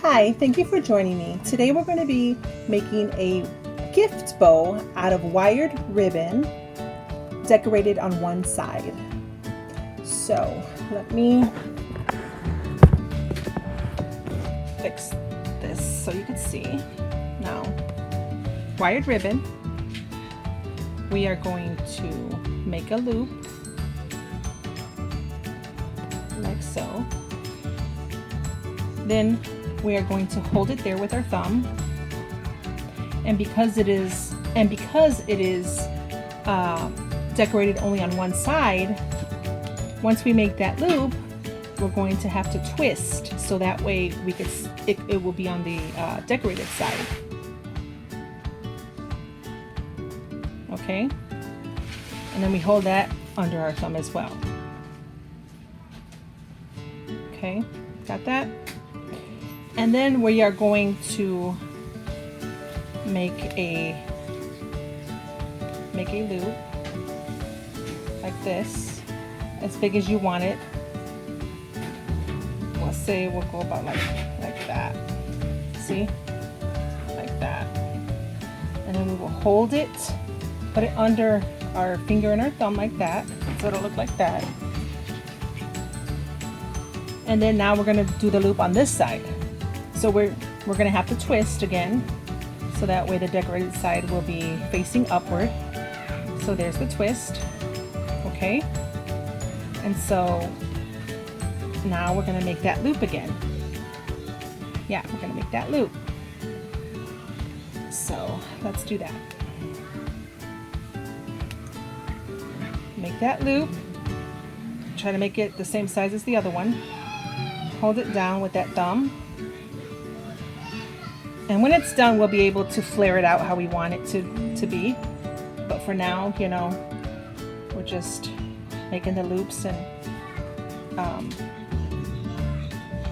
Hi, thank you for joining me. Today we're going to be making a gift bow out of wired ribbon decorated on one side. So let me fix this so you can see. Now, wired ribbon, we are going to make a loop like so. Then we are going to hold it there with our thumb, and because it is decorated only on one side, once we make that loop, we're going to have to twist so that way it will be on the decorated side. Okay, and then we hold that under our thumb as well. Okay, got that? And then we are going to make a loop like this, as big as you want it. Let's say we'll go about like that. See? Like that. And then we will hold it, put it under our finger and our thumb like that, so it'll look like that. And then now we're going to do the loop on this side. So we're going to have to twist again, so that way the decorated side will be facing upward. So there's the twist. Okay, and so now we're going to make that loop again. Yeah, we're going to make that loop. So let's do that. Make that loop. Try to make it the same size as the other one. Hold it down with that thumb. And when it's done, we'll be able to flare it out how we want it to be. But for now, you know, we're just making the loops and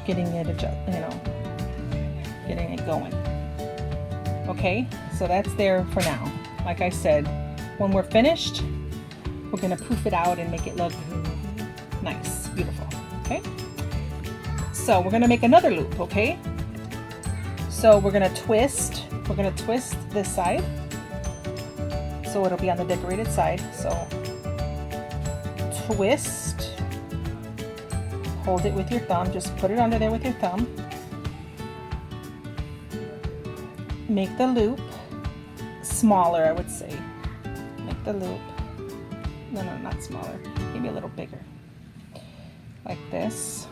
getting it going. Okay, so that's there for now. Like I said, when we're finished, we're gonna poof it out and make it look nice, beautiful. Okay, so we're gonna make another loop. Okay, so we're gonna twist this side so it'll be on the decorated side. So twist, hold it with your thumb, just put it under there with your thumb, make the loop smaller, I would say. Make the loop, no, not smaller, maybe a little bigger, like this.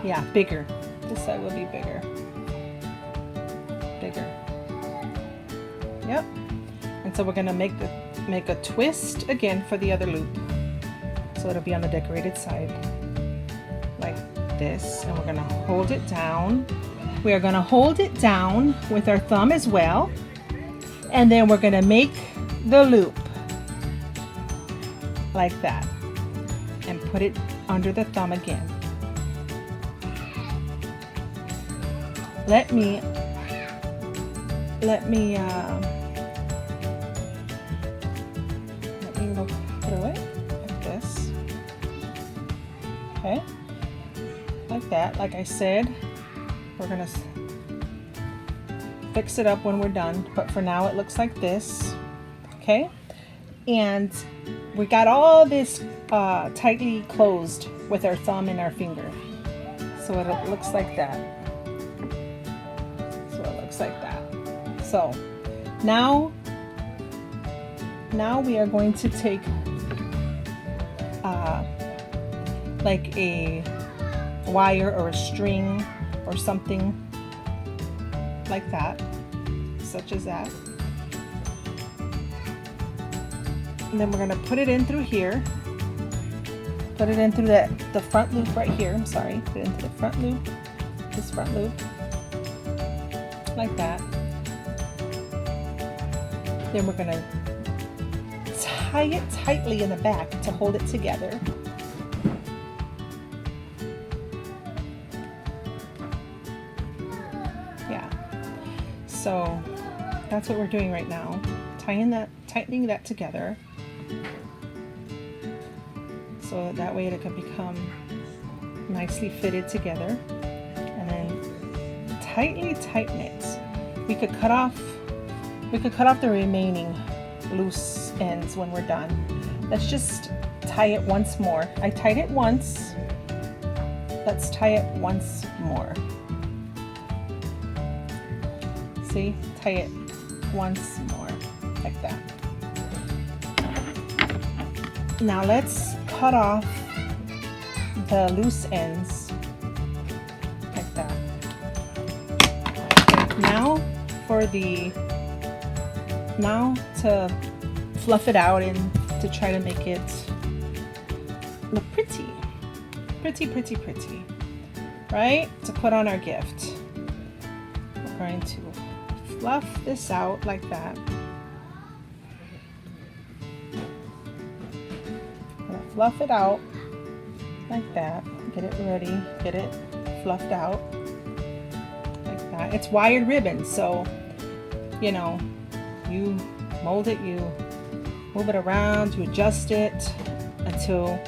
Yeah, bigger. This side will be bigger. Bigger. Yep. And so we're gonna make a twist again for the other loop. So it'll be on the decorated side. Like this. And we're gonna hold it down. We are gonna hold it down with our thumb as well. And then we're gonna make the loop. Like that. And put it under the thumb again. Let me look through it like this. Okay, like that. Like I said, we're gonna fix it up when we're done, but for now it looks like this. Okay, and we got all this tightly closed with our thumb and our finger, so it looks like that. Like that. So now we are going to take like a wire or a string or something like that, such as that, and then we're going to put it in through here, put it in through the front loop right here. I'm sorry, put it into the front loop, this front loop, like that. Then we're going to tie it tightly in the back to hold it together. Yeah. So that's what we're doing right now. Tightening that together. So that way it can become nicely fitted together, and then tightly tighten it. We could cut off the remaining loose ends when we're done. Let's just tie it once more. I tied it once. Let's tie it once more. See, tie it once more, like that. Now let's cut off the loose ends, like that. Okay, now to fluff it out and to try to make it look pretty, right? To put on our gift. We're going to fluff this out like that. I'm gonna fluff it out like that. Get it ready, get it fluffed out like that. It's wired ribbon, so you know, you mold it, you move it around, you adjust it until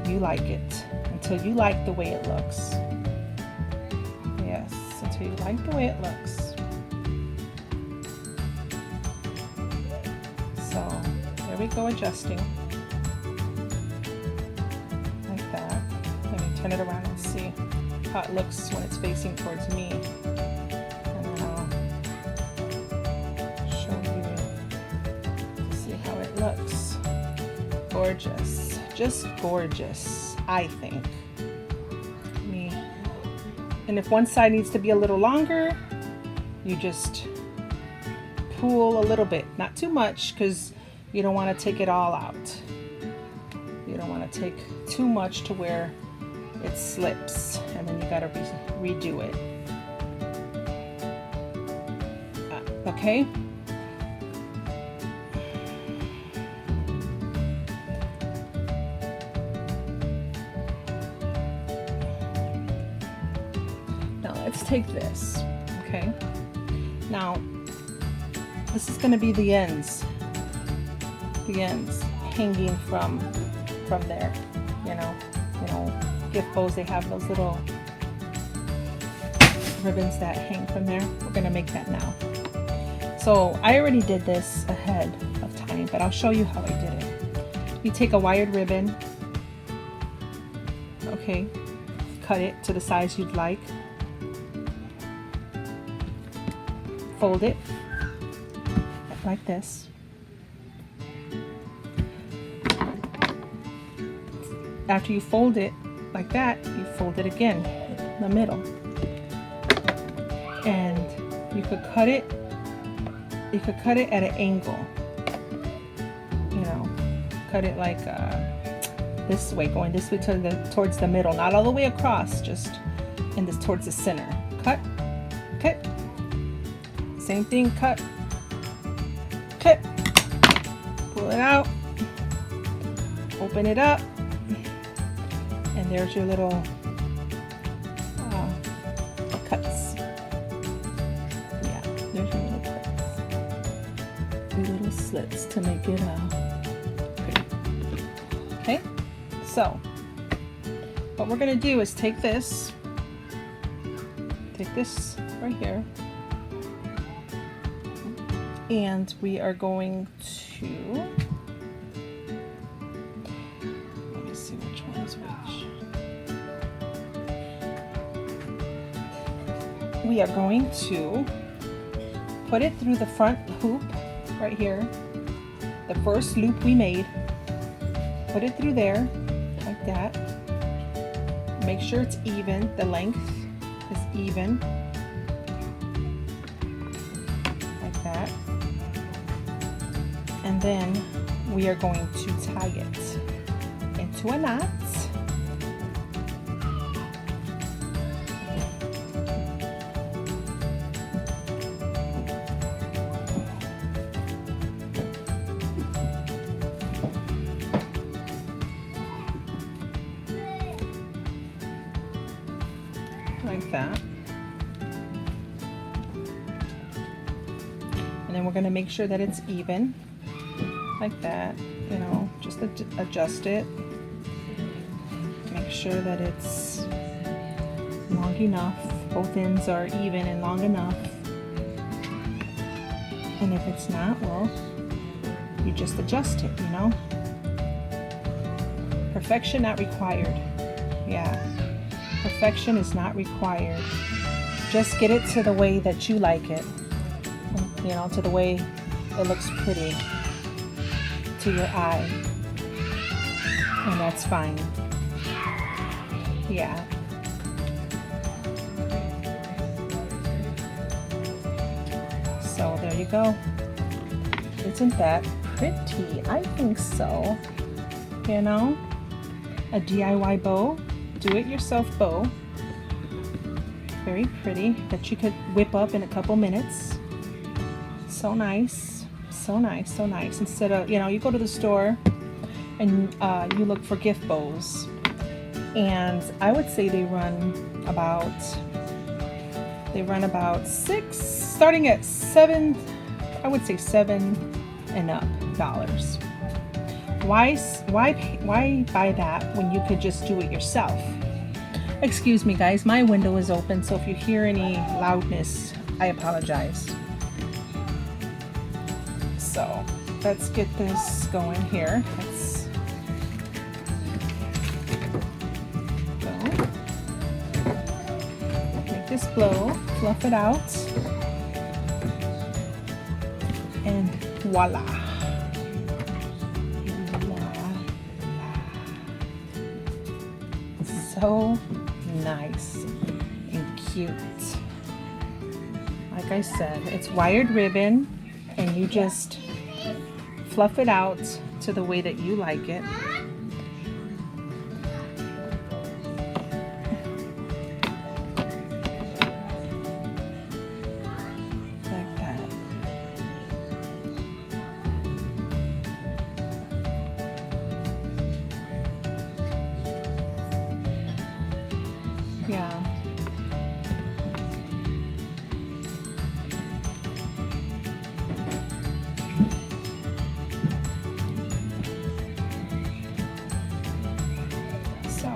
you like it, until you like the way it looks. Yes, until you like the way it looks. So there we go, adjusting like that. Let me turn it around and see how it looks when it's facing towards me. And then I'll show you to see how it looks. Gorgeous, just gorgeous, I think. And if one side needs to be a little longer, you just pull a little bit, not too much, because you don't want to take it all out. You don't want to take too much to where it slips, and then you got to redo it. Okay. Let's take this, okay? Now, this is going to be the ends hanging from there. You know, gift bows, they have those little ribbons that hang from there. We're going to make that now. So I already did this ahead of time, but I'll show you how I did it. You take a wired ribbon, okay, cut it to the size you'd like. Fold it like this. After you fold it like that, you fold it again in the middle. And you could cut it at an angle. You know, cut it like this way, going this way towards the middle, not all the way across, just in this towards the center. Cut, cut. Same thing, cut, cut, pull it out, open it up, and there's your little cuts. Yeah, there's your little cuts, your little slits to make it pretty. Okay, so what we're gonna do is take this right here, and we are going to, let me see which one is which. We are going to put it through the front hoop right here, the first loop we made. Put it through there like that. Make sure it's even, the length is even, like that. And then we are going to tie it into a knot. Like that. And then we're going to make sure that it's even. Like that, just adjust it. Make sure that it's long enough. Both ends are even and long enough. And if it's not, well, you just adjust it, you know? Perfection not required. Yeah, perfection is not required. Just get it to the way that you like it. You know, to the way it looks pretty to your eye. And that's fine. Yeah. So there you go. Isn't that pretty? I think so. You know, a DIY bow, do it yourself bow. Very pretty, that you could whip up in a couple minutes. So nice, so nice, so nice. Instead of, you know, you go to the store and you look for gift bows, and I would say they run about $6, starting at $7, I would say $7 and up dollars. Why buy that when you could just do it yourself? Excuse me guys, my window is open, so if you hear any loudness, I apologize. So let's get this going here. Let's go. Make this blow, fluff it out, and voila. So nice and cute. Like I said, it's wired ribbon, and you just fluff it out to the way that you like it. Like that. Yeah. So,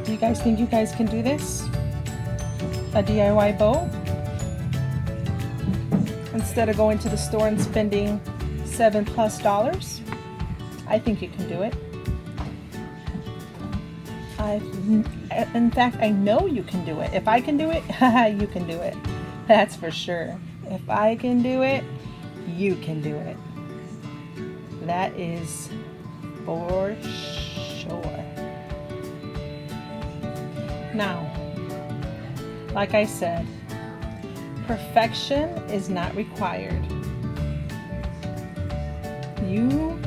do you guys think you guys can do this? A DIY bow? Instead of going to the store and spending $7+? I think you can do it. In fact, I know you can do it. If I can do it, you can do it. That's for sure. If I can do it, you can do it. That is for sure. Now, like I said, perfection is not required. You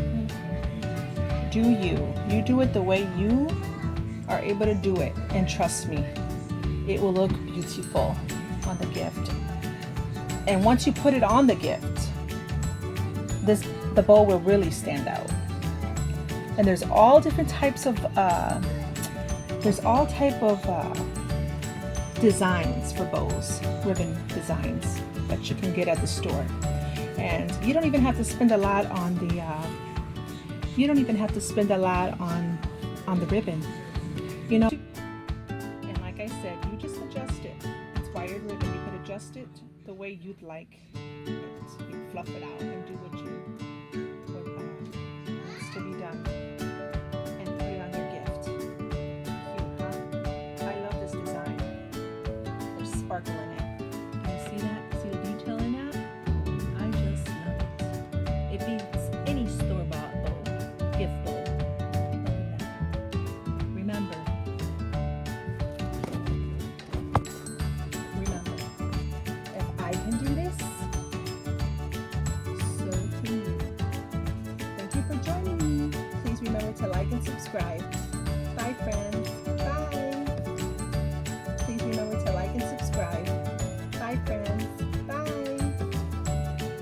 do you. You do it the way you are able to do it, and trust me, it will look beautiful on the gift. And once you put it on the gift, the bow will really stand out. And there's all different types of designs for bows, ribbon designs that you can get at the store. And you don't even have to spend a lot on the ribbon. You know, and like I said, you just adjust it. It's wired ribbon. You could adjust it the way you'd like it. You fluff it out and do what needs to be done, and put it on your gift. Cute, huh? I love this design. There's sparkle in it. Can you see that? See the detail in that? I just love it. It beats any store-bought bow, gift bow. Remember, if I can do this, so can you. Thank you for joining me. Please remember to like and subscribe.